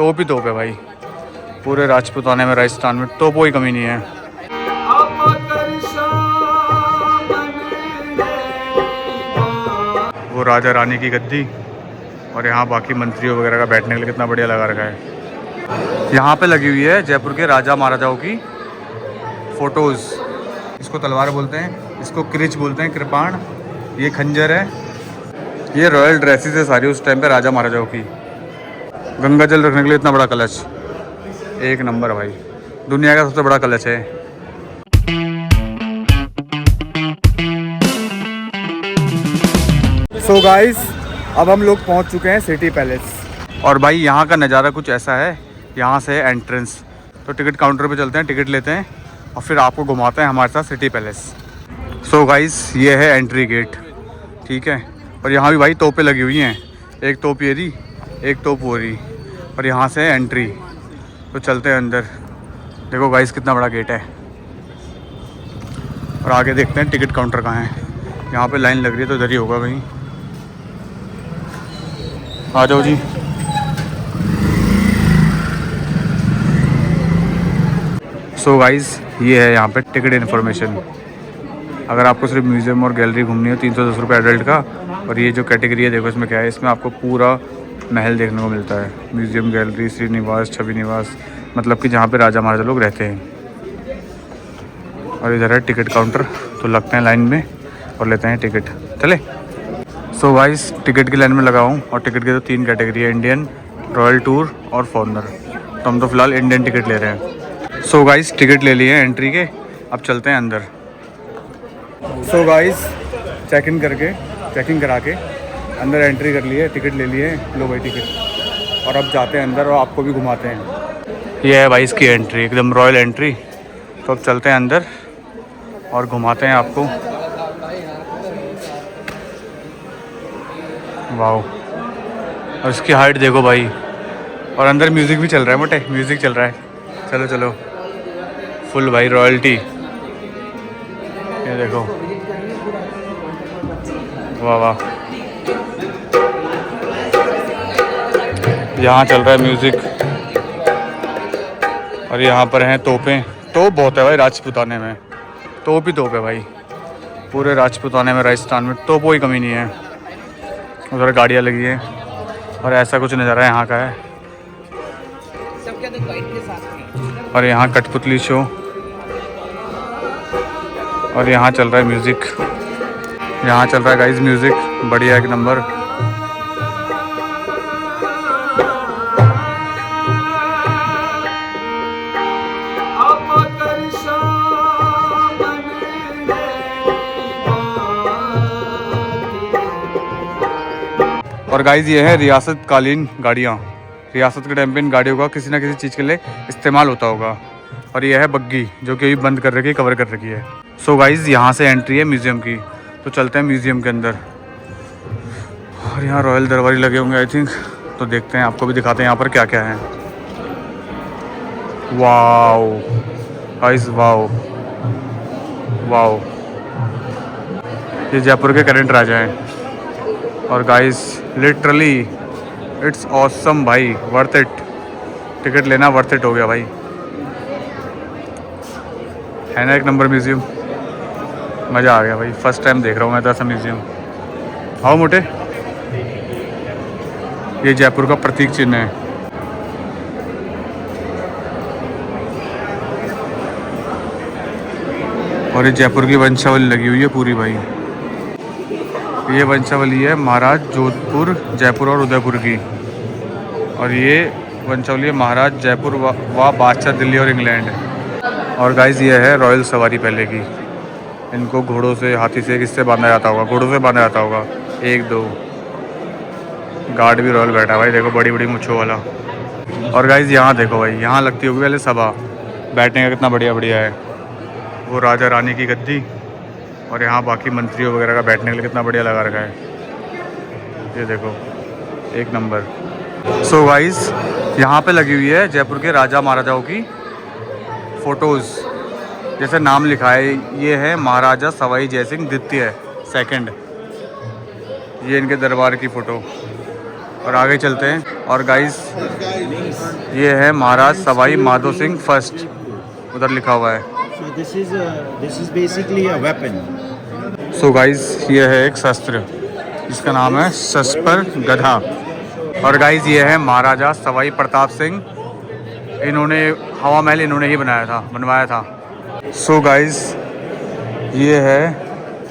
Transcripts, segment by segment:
तोप ही तोप है भाई। पूरे राजपूताने में, राजस्थान में तोपों की कमी नहीं है। वो राजा रानी की गद्दी और यहाँ बाकी मंत्रियों वगैरह का बैठने के लिए कितना बढ़िया लगा रखा है। यहाँ पे लगी हुई है जयपुर के राजा महाराजाओं की फ़ोटोज़। इसको तलवार बोलते हैं, इसको क्रिच बोलते हैं, कृपाण। ये खंजर है। ये रॉयल ड्रेसेस है सारी उस टाइम पे राजा महाराजाओं की। गंगा जल रखने के लिए इतना बड़ा कलश, एक नंबर भाई। दुनिया का सबसे बड़ा कलश है। सो गाइस, अब हम लोग पहुंच चुके हैं सिटी पैलेस। और भाई यहाँ का नज़ारा कुछ ऐसा है। यहाँ से एंट्रेंस, तो टिकट काउंटर पे चलते हैं, टिकट लेते हैं और फिर आपको घुमाते हैं हमारे साथ सिटी पैलेस। सो गाइस, ये है एंट्री गेट, ठीक है। और यहाँ भी भाई तोपें लगी हुई हैं। एक तोप ये रही, एक तोप वो रही। और यहाँ से एंट्री, तो चलते हैं अंदर। देखो गाइस कितना बड़ा गेट है। और आगे देखते हैं टिकट काउंटर कहाँ है। यहाँ पे लाइन लग रही है तो इधर ही होगा कहीं। आ जाओ जी। सो गाइस, ये है यहाँ पे टिकट इन्फॉर्मेशन। अगर आपको सिर्फ म्यूज़ियम और गैलरी घूमनी हो, 310 रुपये एडल्ट का। और ये जो कैटेगरी है देखो इसमें क्या है, इसमें आपको पूरा महल देखने को मिलता है। म्यूज़ियम, गैलरी, श्रीनिवास, छवि निवास, मतलब कि जहाँ पे राजा महाराजा लोग रहते हैं। और इधर है टिकट काउंटर, तो लगते हैं लाइन में और लेते हैं टिकट। चले। सो गाइस, टिकट की लाइन में लगा हूँ और टिकट की तो 3 कैटेगरी है, इंडियन, रॉयल टूर और फॉरनर। तो हम तो फ़िलहाल इंडियन टिकट ले रहे हैं। सो गाइस, टिकट ले लिए हैं एंट्री के, अब चलते हैं अंदर। सो गाइस, चेकिंग करा के अंदर एंट्री कर लिए, टिकट ले लिए, लो भाई टिकट। और अब जाते हैं अंदर और आपको भी घुमाते हैं। ये है भाई इसकी एंट्री, एकदम रॉयल एंट्री। तो अब चलते हैं अंदर और घुमाते हैं आपको। वाओ, और इसकी हाइट देखो भाई। और अंदर म्यूज़िक भी चल रहा है, मोटे म्यूज़िक चल रहा है। चलो चलो, फुल भाई रॉयल्टी। ये देखो, वाह वाह। यहाँ चल रहा है म्यूज़िक और यहाँ पर हैं तोपें। तोप बहुत है भाई राजपूताने में, तोप ही तोप है भाई। पूरे राजपूताने में, राजस्थान में तोपों की कमी नहीं है। उधर गाड़ियाँ लगी हैं और ऐसा कुछ नज़ारा यहाँ का है। और यहाँ कठपुतली शो, और यहाँ चल रहा है म्यूज़िक। यहाँ चल रहा है गाइस म्यूज़िक, बढ़िया एक नंबर। और गाइस, ये है रियासत कालीन गाड़ियाँ। रियासत के टाइम पे इन गाड़ियों का किसी ना किसी चीज़ के लिए इस्तेमाल होता होगा। और ये है बग्गी, जो कि अभी बंद कर रखी है, कवर कर रखी है। सो गाइस, यहाँ से एंट्री है म्यूज़ियम की, तो चलते हैं म्यूज़ियम के अंदर। और यहाँ रॉयल दरबारी लगे होंगे आई थिंक, तो देखते हैं, आपको भी दिखाते हैं यहाँ पर क्या क्या है। Wow guys, wow wow. ये जयपुर के करंट राजा हैं। और गाइस, लिटरली इट्स ऑसम भाई, वर्थ इट। टिकट लेना वर्थ इट हो गया भाई, है ना एक नंबर म्यूज़ियम। मज़ा आ गया भाई, फर्स्ट टाइम देख रहा हूँ मैं तो ऐसा म्यूज़ियम। आओ मोटे। ये जयपुर का प्रतीक चिन्ह है। और ये जयपुर की वंशावली लगी हुई है पूरी भाई। ये वंशावली है महाराज जोधपुर, जयपुर और उदयपुर की। और ये वंशावली है महाराज जयपुर व बादशाह दिल्ली और इंग्लैंड। और गाइस, ये है रॉयल सवारी पहले की। इनको घोड़ों से, हाथी से, किससे बांधा जाता होगा? घोड़ों से बांधा जाता होगा। 1 2 गार्ड भी रॉयल बैठा भाई, देखो बड़ी बड़ी मुच्छों वाला। और गाइस, यहाँ देखो भाई, यहाँ लगती होगी पहले सभा, बैठने का कितना बढ़िया बढ़िया है। वो राजा रानी की गद्दी और यहाँ बाकी मंत्रियों वगैरह का बैठने के लिए कितना बढ़िया लगा रखा है। ये देखो, एक नंबर। सो गाइस, यहाँ पे लगी हुई है जयपुर के राजा महाराजाओं की फ़ोटोज़। जैसे नाम लिखा है, ये है महाराजा सवाई जयसिंह द्वितीय सेकंड। ये इनके दरबार की फ़ोटो। और आगे चलते हैं। और गाइस ये है महाराज सवाई माधो सिंह फर्स्ट, उधर लिखा हुआ है। So this is basically a weapon. So guys ये है एक शस्त्र जिसका नाम है शस्पर गधा। और गाइस ये है महाराजा सवाई प्रताप सिंह, इन्होंने हवा महल इन्होंने ही बनवाया था। सो गाइस ये है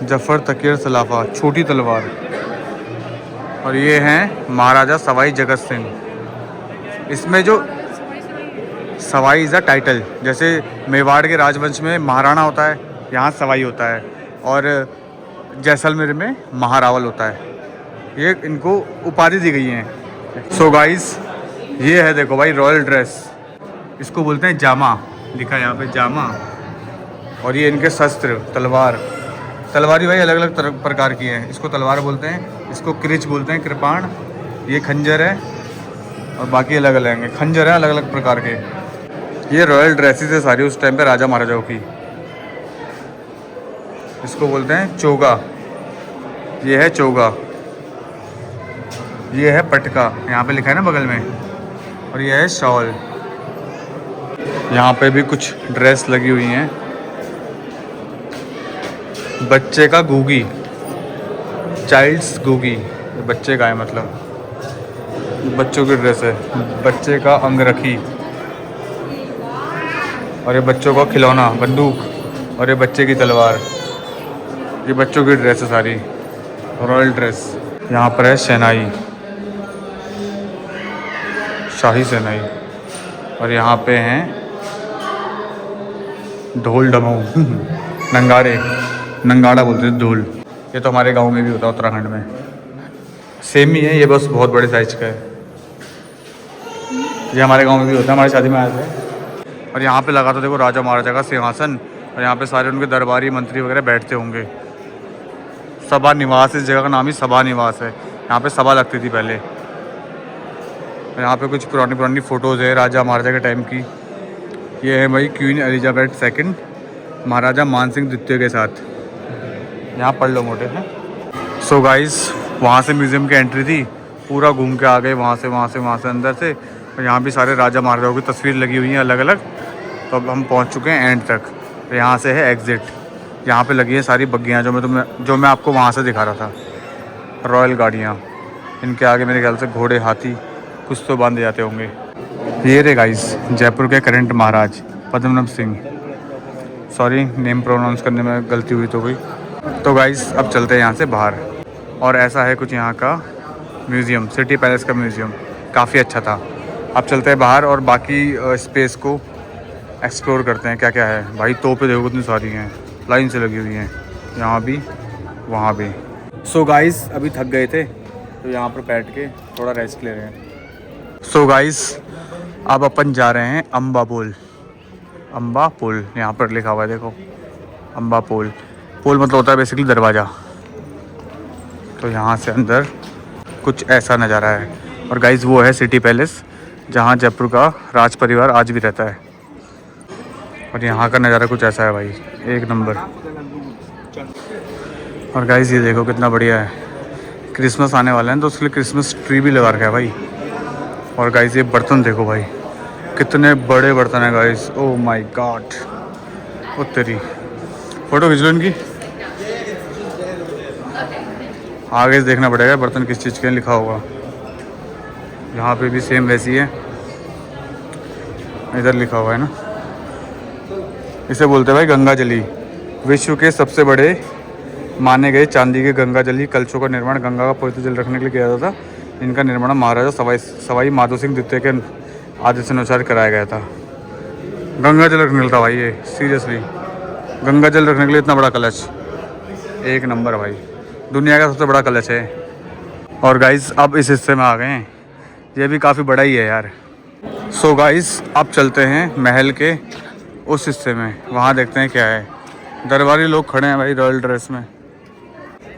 जफ़र तकीर सलाफा, छोटी तलवार। और ये हैं महाराजा सवाई जगत सिंह। इसमें जो सवाई इज़ अ टाइटल, जैसे मेवाड़ के राजवंश में महाराणा होता है, यहाँ सवाई होता है, और जैसलमेर में महारावल होता है। ये इनको उपाधि दी गई है। सो गाइस ये है देखो भाई रॉयल ड्रेस, इसको बोलते हैं जामा, लिखा है यहाँ पे जामा। और ये इनके शस्त्र तलवार ही भाई अलग अलग प्रकार की है। इसको तलवार बोलते हैं, इसको क्रिच बोलते हैं, कृपाण। ये खंजर है और बाकी अलग अलग हैं। खंजर है अलग अलग प्रकार के। ये रॉयल ड्रेसेस है सारी उस टाइम पे राजा महाराजाओं की। इसको बोलते हैं चोगा। ये है चोगा। ये है पटका, यहाँ पे लिखा है ना बगल में। और ये है शॉल। यहाँ पे भी कुछ ड्रेस लगी हुई हैं। बच्चे का गूगी, चाइल्ड्स गूगी, बच्चे का है मतलब बच्चों की ड्रेस है। बच्चे का अंगरखी, और ये बच्चों का खिलौना बंदूक, और ये बच्चे की तलवार। ये बच्चों की ड्रेस है सारी, रॉयल ड्रेस। यहाँ पर है शहनाई, शाही शहनाई। और यहाँ पे हैं ढोल डमऊ नंगाड़े, नंगाड़ा बोलते हैं ढोल। ये तो हमारे गांव में भी होता है, उत्तराखंड में। सेम ही है ये, बस बहुत बड़े साइज का है। ये हमारे गांव में भी होता है, हमारी शादी में आए थे। और यहाँ पे लगा था देखो राजा महाराजा का सिंहासन, और यहाँ पे सारे उनके दरबारी मंत्री वगैरह बैठते होंगे। सभा निवास, इस जगह का नाम ही सभा निवास है। यहाँ पे सभा लगती थी पहले। यहाँ पे कुछ पुरानी फ़ोटोज़ है राजा महाराजा के टाइम की। ये है भाई क्वीन एलिजाबेथ सेकंड महाराजा मानसिंह द्वितीय के साथ। यहाँ पढ़ लो मोटे हैं। सो गाइस वहाँ से म्यूज़ियम की एंट्री थी, पूरा घूम के आ गए वहाँ से अंदर से। और यहाँ भी सारे राजा महाराजाओं की तस्वीर लगी हुई हैं अलग अलग। तो अब हम पहुँच चुके हैं एंड तक। तो यहाँ से है एग्ज़िट। यहाँ पे लगी है सारी बग्गियाँ जो मैं आपको वहाँ से दिखा रहा था, रॉयल गाड़ियाँ। इनके आगे मेरे ख्याल से घोड़े हाथी कुछ तो बांधे जाते होंगे। ये रे गाइस जयपुर के current Maharaj Padmanabh Singh. Sorry name pronounce करने में गलती हुई तो कोई। तो गाइस अब चलते हैं यहाँ से बाहर। और ऐसा है कुछ यहाँ का म्यूज़ियम, सिटी पैलेस का म्यूज़ियम, काफ़ी अच्छा था। अब चलते हैं बाहर और बाकी स्पेस को एक्सप्लोर करते हैं क्या क्या है। भाई तोपें देखो कितनी सारी हैं, लाइन से लगी हुई हैं, यहाँ भी वहाँ भी। सो गाइस अभी थक गए थे तो यहाँ पर बैठ के थोड़ा रेस्ट ले रहे हैं। सो गाइस अब अपन जा रहे हैं अम्बा पुल। यहाँ पर लिखा हुआ है देखो अम्बा पुल मतलब होता है बेसिकली दरवाज़ा। तो यहाँ से अंदर कुछ ऐसा नज़ारा है। और गाइस वो है सिटी पैलेस जहाँ जयपुर का राज परिवार आज भी रहता है। और यहाँ का नज़ारा कुछ ऐसा है भाई, एक नंबर। और गाइस ये देखो कितना बढ़िया है। क्रिसमस आने वाला है तो उसके लिए क्रिसमस ट्री भी लगा रखा है भाई। और गाइस ये बर्तन देखो भाई, कितने बड़े बर्तन है गाइस। ओह माय गॉड, ओ तेरी फ़ोटो खींच लो इनकी। आगे से देखना पड़ेगा बर्तन किस चीज़ के लिखा होगा। यहाँ पे भी सेम वैसी है, इधर लिखा हुआ है ना। इसे बोलते हैं भाई गंगा जली। विश्व के सबसे बड़े माने गए चांदी के गंगा जली कलशों का निर्माण गंगा का पवित्र जल रखने के लिए किया जाता था। इनका निर्माण महाराजा सवाई माधो सिंह द्वितीय के आदेश अनुसार कराया गया था। गंगा जल रखने मिलता भाई, ये सीरियसली गंगा जल रखने के लिए इतना बड़ा कलश, एक नंबर भाई, दुनिया का सबसे बड़ा कलश है। और गाइस अब इस हिस्से में आ गए हैं, ये भी काफ़ी बड़ा ही है यार। सो गाइस अब चलते हैं महल के उस हिस्से में, वहाँ देखते हैं क्या है। दरबारी लोग खड़े हैं भाई रॉयल ड्रेस में,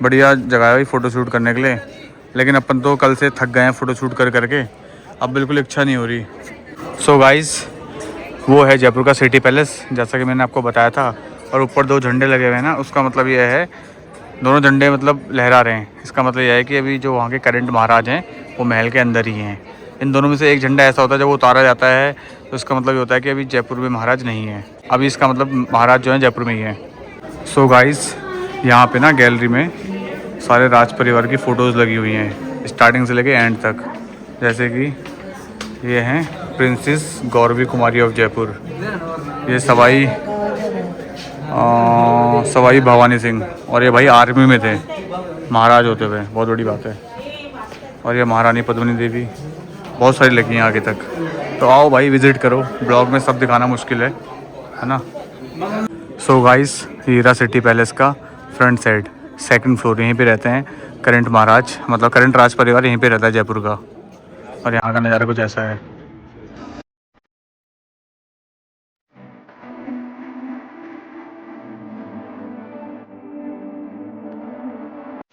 बढ़िया जगह है भाई फ़ोटो शूट करने के लिए। लेकिन अपन तो कल से थक गए हैं फ़ोटो शूट करके, अब बिल्कुल इच्छा नहीं हो रही। सो गाइस वो है जयपुर का सिटी पैलेस जैसा कि मैंने आपको बताया था। और ऊपर 2 झंडे लगे हुए हैं ना, उसका मतलब ये है दोनों झंडे मतलब लहरा रहे हैं। इसका मतलब यह है कि अभी जो वहाँ के करंट महाराज हैं वो महल के अंदर ही हैं। इन दोनों में से एक झंडा ऐसा होता है जब वो उतारा जाता है तो इसका मतलब ये होता है कि अभी जयपुर में महाराज नहीं है, अभी इसका मतलब महाराज जो है जयपुर में ही है। सो गाइस, यहाँ पे ना गैलरी में सारे राज परिवार की फ़ोटोज़ लगी हुई हैं स्टार्टिंग से लेके एंड तक। जैसे कि ये हैं princess Gauravi Kumari of Jaipur, ये सवाई भवानी सिंह, और ये भाई आर्मी में थे महाराज होते हुए, बहुत बड़ी बात है। और ये महारानी पद्मिनी देवी, बहुत सारी लगी हैं आगे तक। तो आओ भाई विज़िट करो, ब्लॉग में सब दिखाना मुश्किल है ना। सो गाइस, हीरा सिटी पैलेस का फ्रंट साइड, सेकंड फ्लोर, यहीं पे रहते हैं करंट महाराज, मतलब करंट राज परिवार यहीं पे रहता है जयपुर का। और यहाँ का नज़ारा कुछ ऐसा है।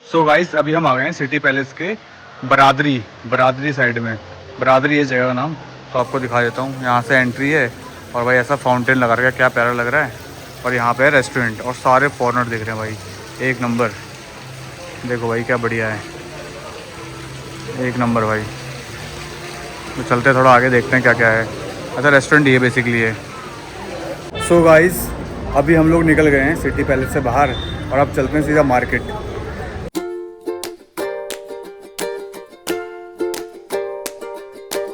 सो गाइस, अभी हम आ गए हैं सिटी पैलेस के बरादरी साइड में। बरादरी है जगह का नाम, तो आपको दिखा देता हूँ। यहाँ से एंट्री है और भाई ऐसा फाउंटेन लगा रखा है, क्या प्यारा लग रहा है। और यहाँ पे है रेस्टोरेंट और सारे फॉरेनर दिख रहे हैं भाई, एक नंबर। देखो भाई क्या बढ़िया है, एक नंबर भाई। तो चलते थोड़ा आगे देखते हैं क्या क्या है। अच्छा, रेस्टोरेंट ये बेसिकली है। सो गाइस, अभी हम लोग निकल गए हैं सिटी पैलेस से बाहर और अब चलते हैं सीधा मार्केट।